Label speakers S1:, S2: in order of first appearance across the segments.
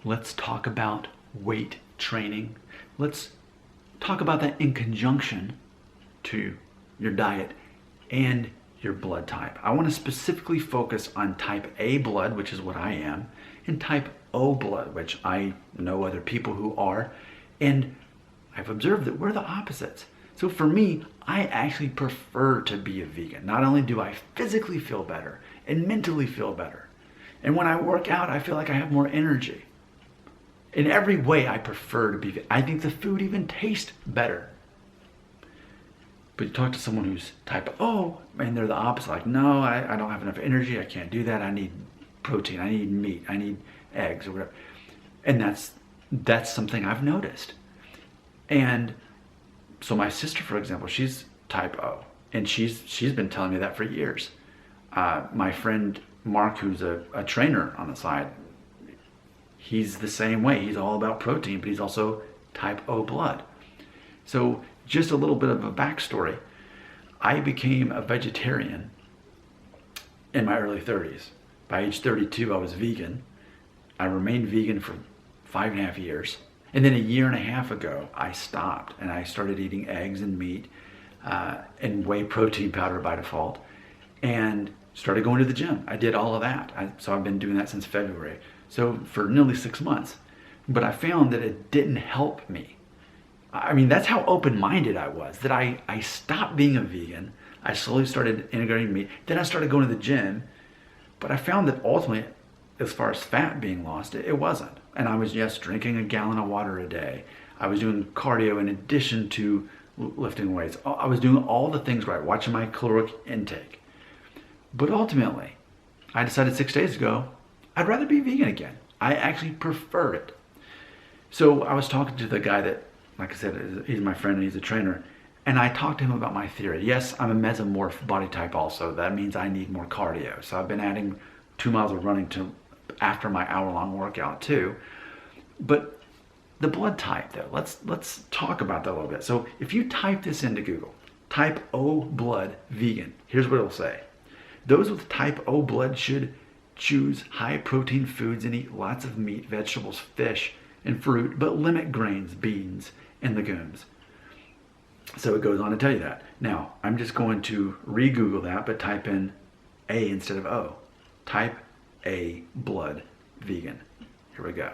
S1: let's talk about weight training. Let's talk about that in conjunction to your diet and your blood type. I want to specifically focus on type A blood, which is what I am, and type O blood, which I know other people who are, and I've observed that we're the opposites. So for me, I actually prefer to be a vegan. Not only do I physically feel better and mentally feel better, and when I work out, I feel like I have more energy. In every way, I prefer to be vegan. I think the food even tastes better. But you talk to someone who's type O, and they're the opposite. Like, no, I don't have enough energy. I can't do that. I need protein. I need meat. I need eggs or whatever. And that's something I've noticed. And so my sister, for example, she's type O, and she's been telling me that for years. My friend Mark, who's a trainer on the side, he's the same way. He's all about protein, but he's also type O blood. So just a little bit of a backstory. I became a vegetarian in my early 30s. By age 32, I was vegan. I remained vegan for 5.5 years. And then a year and a half ago, I stopped and I started eating eggs and meat and whey protein powder by default, and started going to the gym. I did all of that. So I've been doing that since February. So for nearly 6 months. But I found that it didn't help me. I mean, that's how open-minded I was, that I stopped being a vegan. I slowly started integrating meat. Then I started going to the gym. But I found that ultimately, as far as fat being lost, it wasn't. And I was just drinking a gallon of water a day. I was doing cardio in addition to lifting weights. I was doing all the things right, watching my caloric intake. But ultimately, I decided 6 days ago, I'd rather be vegan again. I actually prefer it. So I was talking to the guy that, like I said, he's my friend and he's a trainer. And I talked to him about my theory. Yes, I'm a mesomorph body type also. That means I need more cardio. So I've been adding 2 miles of running to after my hour-long workout too. But the blood type though, let's talk about that a little bit. So if you type this into Google, type O blood vegan, here's what it'll say. Those with type O blood should choose high protein foods and eat lots of meat, vegetables, fish, and fruit, but limit grains, beans, and legumes. So it goes on to tell you that. Now, I'm just going to re-Google that, but type in A instead of O. Type A blood vegan. Here we go.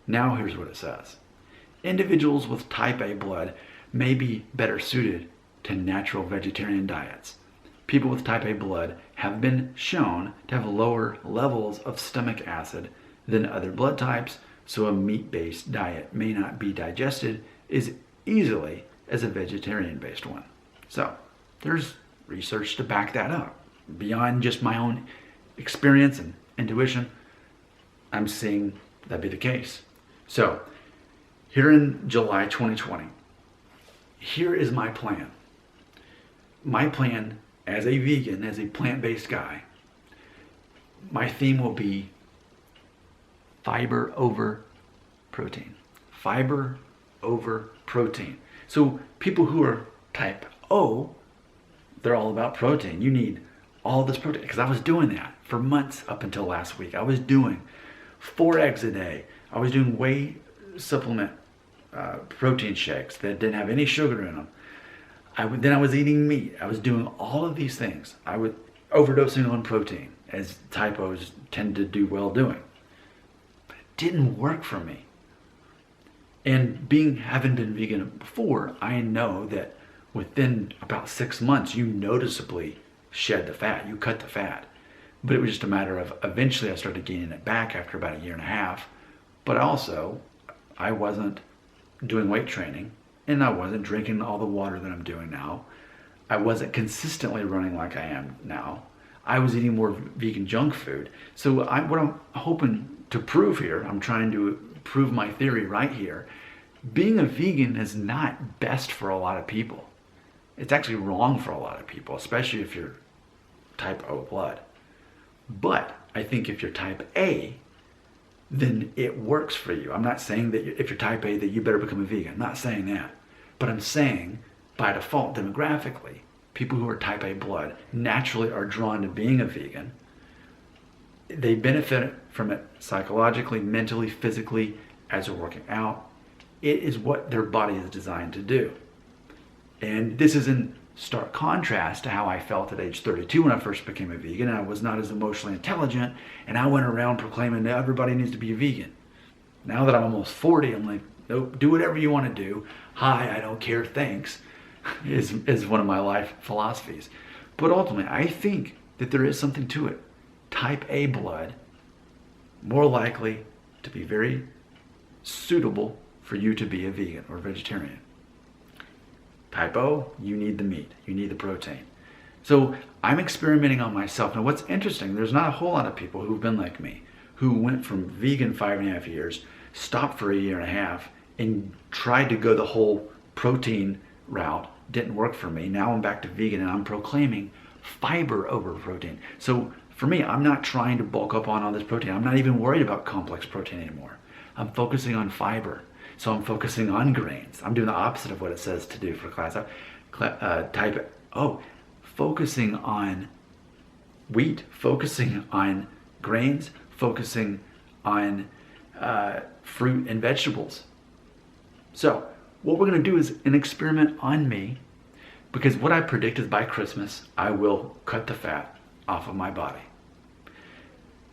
S1: Now here's what it says. Individuals with type A blood may be better suited to natural vegetarian diets. People with type A blood have been shown to have lower levels of stomach acid than other blood types, so a meat-based diet may not be digested as easily as a vegetarian-based one. So there's research to back that up. Beyond just my own experience and intuition, I'm seeing that be the case. So here in July 2020, here is my plan. My plan as a vegan, as a plant-based guy, my theme will be fiber over protein. Fiber over protein. So people who are type O, they're all about protein. You need all this protein, because I was doing that for months up until last week. I was doing 4 eggs a day. I was doing whey supplement protein shakes that didn't have any sugar in them. Then I was eating meat. I was doing all of these things. I was overdosing on protein, as type O's tend to do well doing. But it didn't work for me. And having been vegan before, I know that within about 6 months, you noticeably shed the fat, you cut the fat. But it was just a matter of, eventually I started gaining it back after about a year and a half. But also, I wasn't doing weight training, and I wasn't drinking all the water that I'm doing now. I wasn't consistently running like I am now. I was eating more vegan junk food. So what I'm hoping to prove here, I'm trying to prove my theory right here. Being a vegan is not best for a lot of people. It's actually wrong for a lot of people, especially if you're type O blood. But I think if you're type A, then it works for you. I'm not saying that if you're type A that you better become a vegan. I'm not saying that. But I'm saying by default, demographically, people who are type A blood naturally are drawn to being a vegan. They benefit from it psychologically, mentally, physically, as they're working out. It is what their body is designed to do. And this is in stark contrast to how I felt at age 32 when I first became a vegan, and I was not as emotionally intelligent, and I went around proclaiming that everybody needs to be a vegan. Now that I'm almost 40, I'm like, nope, do whatever you want to do. Hi, I don't care, thanks, is one of my life philosophies. But ultimately, I think that there is something to it. Type A blood, more likely to be very suitable for you to be a vegan or vegetarian. Type O, you need the meat, you need the protein. So I'm experimenting on myself. Now what's interesting, there's not a whole lot of people who've been like me, who went from vegan 5.5 years, stopped for a year and a half, and tried to go the whole protein route. Didn't work for me. Now I'm back to vegan and I'm proclaiming fiber over protein. So for me, I'm not trying to bulk up on all this protein. I'm not even worried about complex protein anymore. I'm focusing on fiber. So I'm focusing on grains. I'm doing the opposite of what it says to do for type O. Focusing on wheat, focusing on grains, focusing on fruit and vegetables. So what we're going to do is an experiment on me, because what I predict is by Christmas, I will cut the fat off of my body.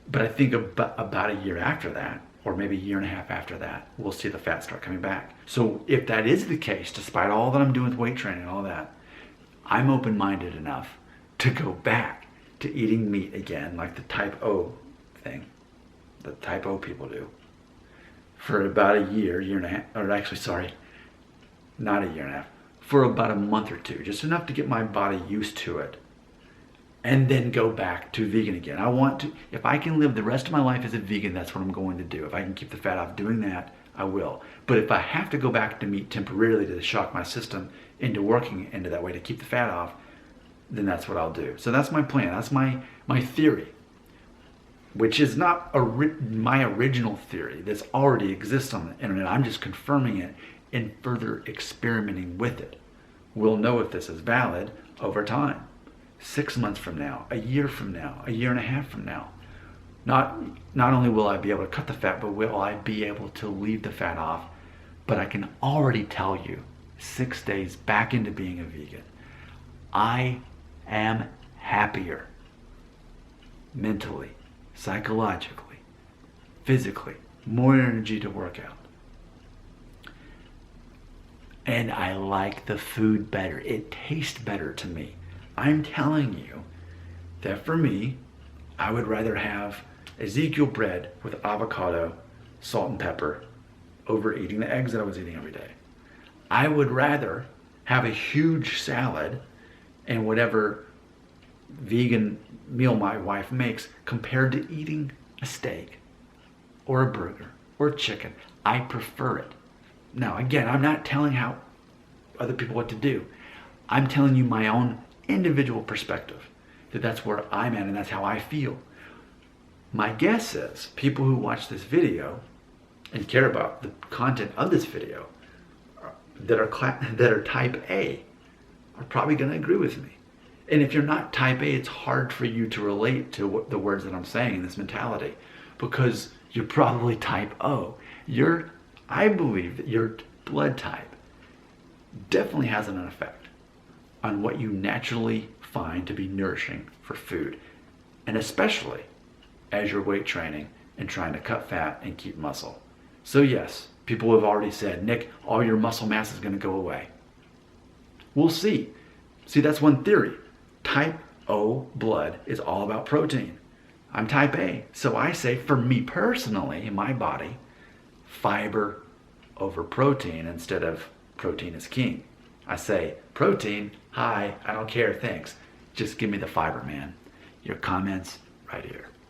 S1: But I think about a year after that, or maybe a year and a half after that, we'll see the fat start coming back. So if that is the case, despite all that I'm doing with weight training and all that, I'm open-minded enough to go back to eating meat again, like the type O thing, the type O people do, for about a year and a half, or actually, sorry, not a year and a half, for about a month or two, just enough to get my body used to it, and then go back to vegan again. I want to, if I can live the rest of my life as a vegan, that's what I'm going to do. If I can keep the fat off doing that, I will. But if I have to go back to meat temporarily to shock my system into working into that way to keep the fat off, then that's what I'll do. So that's my plan. That's my theory, which is not my original theory. This already exists on the internet. I'm just confirming it and further experimenting with it. We'll know if this is valid over time. 6 months from now, a year from now, a year and a half from now. Not only will I be able to cut the fat, but will I be able to leave the fat off. But I can already tell you, 6 days back into being a vegan, I am happier mentally, psychologically, physically, more energy to work out. And I like the food better. It tastes better to me. I'm telling you that for me, I would rather have Ezekiel bread with avocado, salt and pepper over eating the eggs that I was eating every day. I would rather have a huge salad and whatever vegan meal my wife makes compared to eating a steak or a burger or chicken. I prefer it. Now, again, I'm not telling how other people what to do. I'm telling you my own individual perspective, that's where I'm at and that's how I feel. My guess is people who watch this video and care about the content of this video that are type A are probably going to agree with me. And if you're not type A, it's hard for you to relate to the words that I'm saying in this mentality, because you're probably type O. I believe that your blood type definitely has an effect on what you naturally find to be nourishing for food, and especially as you're weight training and trying to cut fat and keep muscle. So yes, people have already said, Nick, all your muscle mass is going to go away. We'll see. See, that's one theory. Type O blood is all about protein. I'm type A, so I say for me personally, in my body, fiber over protein instead of protein is king. I say, protein, hi, I don't care, thanks. Just give me the fiber, man. Your comments right here.